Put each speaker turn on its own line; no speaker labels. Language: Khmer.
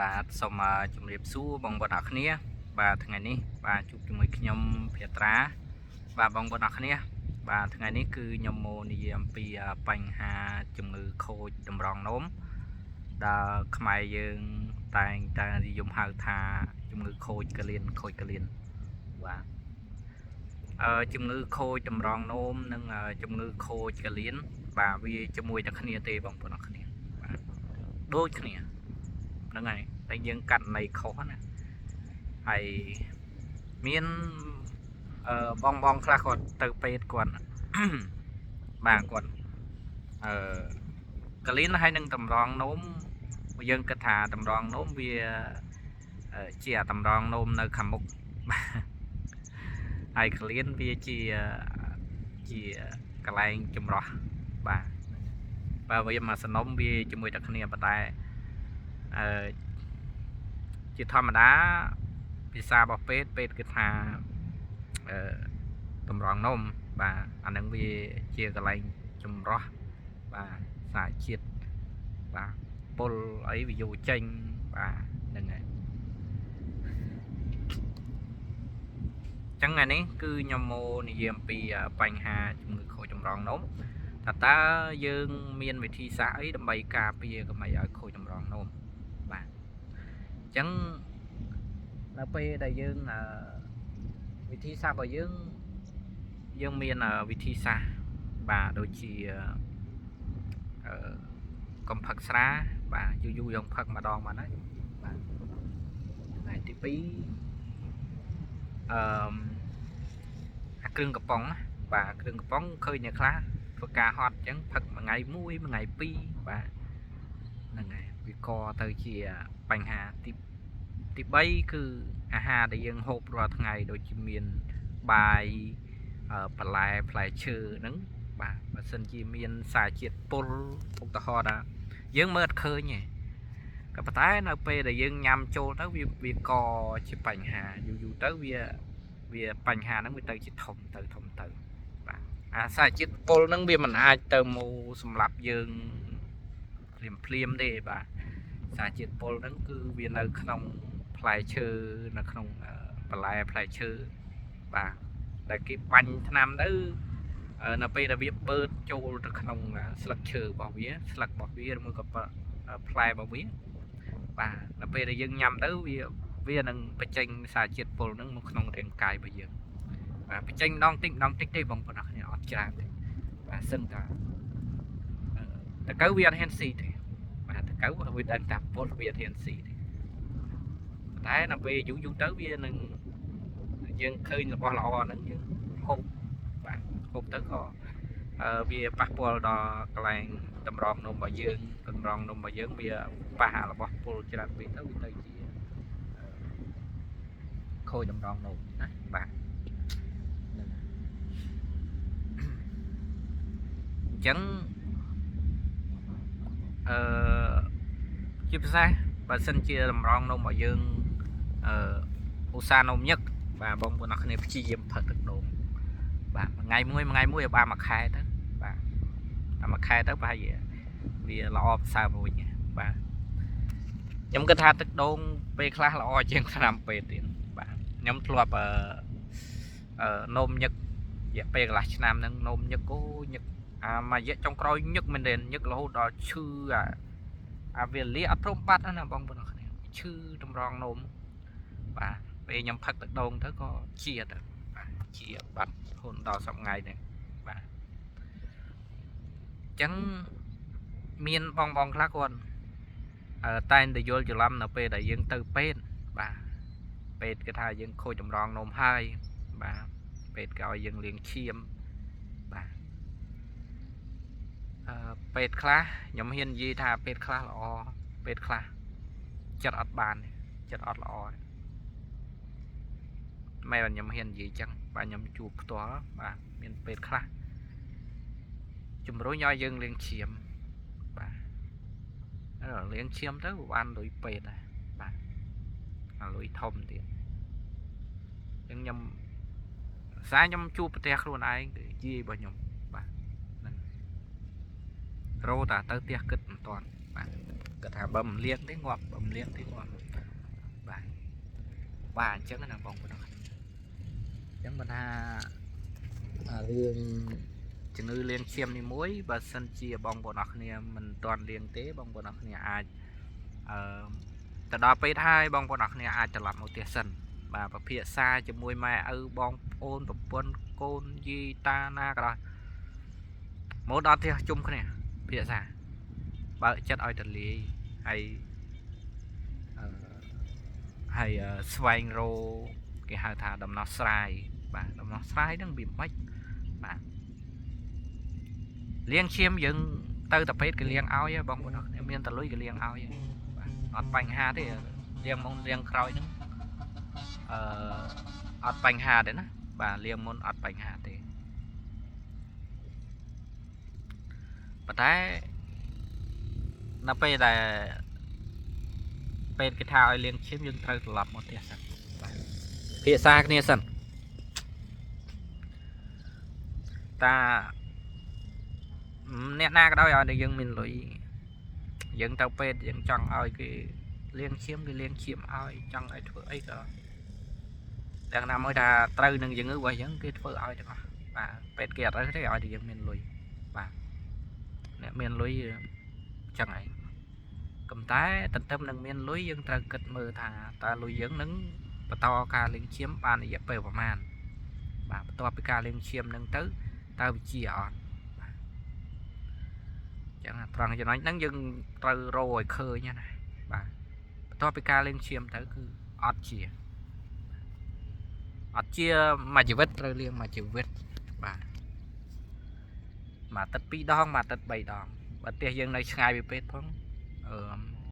បាទសូមជម្រាបសួរបងប្អូនអរគ្នាបាទថ្ងៃនេះបាទជួបជាមួយខ្ញុំភេត្រាបាទបងប្អូនអរគ្នាបាទថ្ងៃនេះគឺខ្ញុំមកនិយាយអំពីបញ្ហាជំងឺខូចតម្រងនោមដែលខ្មែរយើងតែងតែនិយមហៅថាជំងឺខូចកលៀនបាទជំងឺខូចតម្រងនោមនិងជំងឺខូចកលៀនបាទវាជាមួយតែគ្នាទេបងប្អូនអរគ្នាបាទដូចគ្នាហ្នឹងហើយតែយើងកាត់នៃខុសណាហើយមានបងខ្លះគាត់ទៅពេទ្យគាត់បាទគាត់កលៀនហើយនឹងតម្រងនោមយើងគិតថាតម្រងនោមវាជាតម្រងនោមនៅខាងមុខហើយកលៀនវាជាកន្លែងចម្រោះបាទវាមកសំណុំវាជាមួយតែគ្នាប៉ុន្តែជាធម្មតាភាសារបស់ពេទ្យគឺថាតម្រងនោមបាទអានឹងវាជាកន្លែងចម្រោះបាទសារជាតិបាទពុលអីវាយោចេញបាទហ្នឹងហើយចឹងថ្ងៃនេះគឺខ្ញុំមកនិយាយអំពីបញ្ហាជំងឺខូចតម្រងនោមតើយើងមានវិធីសាស្ត្រអីដើម្បីការពារកុំឲ្យខូចតម្រងនោមបាទអញ្ចឹងនៅពេលដែលយើងវិធីសាស្ត្ររបស់យើងមានវិធីសាស្ត្របាទដូចជាកំផឹកស្រាបាទយូរយើងផឹកម្ដងមកហើយបាទថ្ងៃទី2គ្រឿងកំប៉ុងបាទគ្រឿងកំប៉ុងឃើញអ្នកខ្លះធ្វើការហត់អញ្ចឹងផឹកមួយថ្ងៃ1ថ្ងៃ2បាទហ្នឹងហើយវាកទៅជាបញ្ហាទី3គឺអាហារដែលយើងហូបរាល់ថ្ងៃដូចជាមានបាយបន្លែផ្លែឈើហ្នឹងបាទបើសិនជាមានសារជាតិពុលឧទាហរណ៍ថាយើងមើលអត់ឃើញទេក៏ប៉ុន្តែនៅពេលដែលយើងញ៉ាំចូលទៅវាកជាបញ្ហាយូរទៅវាបញ្ហាហ្នឹងវាទៅជាធំទៅបាទអាសារជាតិពុលហ្នឹងវាមិនអាចទៅមកសម្រាប់យើងភ្លាមទេបាទសារជាតិពុលហ្នឹងគឺវានៅក្នុងផ្លែឈើនៅក្នុងបន្លែផ្លែឈើបាទដែលគេបាញ់ថ្នាំទៅនៅពេលដែលវាបឺតចូលទៅក្នុងស្លឹកឈើរបស់វាស្លឹករបស់វាឬមួយក៏ផ្លែរបស់វាបាទនៅពេលដែលយើងញ៉ាំទៅវានឹងបញ្ចេញសារជាតិពុលហ្នឹងមកក្នុងរាងកាយរបស់យើងបាទបញ្ចេញម្ដងតិចទេបងប្អូនអរគ្នាអត់ច្រើនទេបាទសឹងថាតើវាអត់ហ៊ានស៊ីទេបាទតើវាដឹងថាពុលវាអត់ហ៊ានស៊ីទេតែនៅពេលយូរទៅវានឹងយើងឃើញរបស់ល្អហ្នឹងយើងហូបបាទហូបទៅក៏វាប៉ះពាល់ដល់កន្លែងតម្រងនោមរបស់យើងវាប៉ះរបស់ពុលច្រើនពេកទៅវាទៅជាខូចតម្រងនោមណាបាទអញ្ចឹងជាពិសេសបើសិនជាតម្រងនោមរបស់យើងឧស្សាហ៍នោមញឹកបាទបងប្អូនអរគ្នាព្យាយាមផឹកទឹកដូងបាទថ្ងៃមួយឲ្យបានមួយខែទៅបាទតែមួយខែទៅប្រហែលវាល្អប្រសើរមួយបាទខ្ញុំគិតថាទឹកដូងពេលខ្លះល្អជាងថ្នាំពេទ្យទៀតបាទខ្ញុំធ្លាប់នោមញឹករយៈពេលកន្លះឆ្នាំហ្នឹងនោមញឹកញឹកមួយរយៈចុងក្រោយញឹកមែនទែនញឹករហូតដល់ឈឺវាលាអត់ព្រមបាត់ណាបងប្អូនអរគ្នាឈឺតម្រងនោមបាទពេលខ្ញុំផឹកទឹកដូងទៅក៏ជាទៅបាទជាបាត់រហូតដល់សប្តាហ៍ហ្នឹងបាទអញ្ចឹងមានបងខ្លះគាត់តែងតែយល់ច្រឡំនៅពេលដែលយើងទៅពេទ្យបាទពេទ្យគេថាយើងខូចតម្រងនោមហើយបាទពេទ្យគេឲ្យយើងលាងឈាមបាទពេទ្យខ្លះខ្ញុំហ៊ាននិយាយថាពេទ្យខ្លះល្អពេទ្យខ្លះចិត្តអត់បានចិត្តអត់ល្អម៉ែខ្ញុំហ៊ាននិយាយចឹងបាទខ្ញុំជួបផ្ទាល់បាទមានពេទ្យខ្លះជំរុញឲ្យយើងលាងឈាមបាទលាងឈាមទៅបានលុយពេទ្យដែរបាទលុយធំទៀតអញ្ចឹងខ្ញុំជួបប្រទេសខ្លួនឯងនិយាយរបស់ខ្ញុំបាទហ្នឹងរោតាទៅផ្ទះគិតមិនតាន់បាទ ก็ถามบำเลี้ยงที่งวบบำเลี้ยงที่งวบบ้านจังนะบองบนนอกจังบรรดาเรื่องจึงเลี้ยงเชียมนี่มุ้ยบัดสันเจียบองบนนอกเนี่ยมันตอนเลี้ยงเต้บองบนนอกเนี่ยอาจแต่ดอไปท้ายบองบนนอกเนี่ยอาจจะหลับเอาเตียสันประเภทซาจะมวยแม่บองโอนแบบปนโกนยีตาหน้าก็ได้หมดดอนที่จุ่มเขาเนี่ยเพียซาchất oi tật lý hay xoay rô cái hai thà đầm nó sai đầm nó sai đang bị mất bạn liên chiêm dừng từ tập hết cái liên áo với bông nó miên tật lưới cái liên áo với ọt bành hà thì liên mong liên khơi nữa ọt bành hà đấy nè liên môn ọt bành hà thì và thế nó bây là bên cái thao liên chiếm nhưng thôi lập một tiền sẵn phía xa cái này sẵn ta nét na cái đó rồi để dân mình lụy dân tao bên dân chọn ơi cái liên chiếm ơi chọn ấy thưa ấy cơ đang nằm mới là từ nâng dân ở ngoài dân cái thưa ơi được và bên kia tới thế rồi thì dân mình lụy và mình lụy chẳng ấy cầm tay tận tâm nâng miên lối dân ta cất mơ thà ta lối dân nâng và to ca liên chiếm ban này dẹp bề vào màn và to ca liên chiếm nâng tới ta bị chia on chẳng là toàn cho nói nâng dân từ rồi khơi nha này và to ca liên chiếm tới cứ ọt chia mà chỉ vết rồi liền mà chỉ vết mà tất pi đong mà tất bầy đong và tiền dân này ngay bị pet phong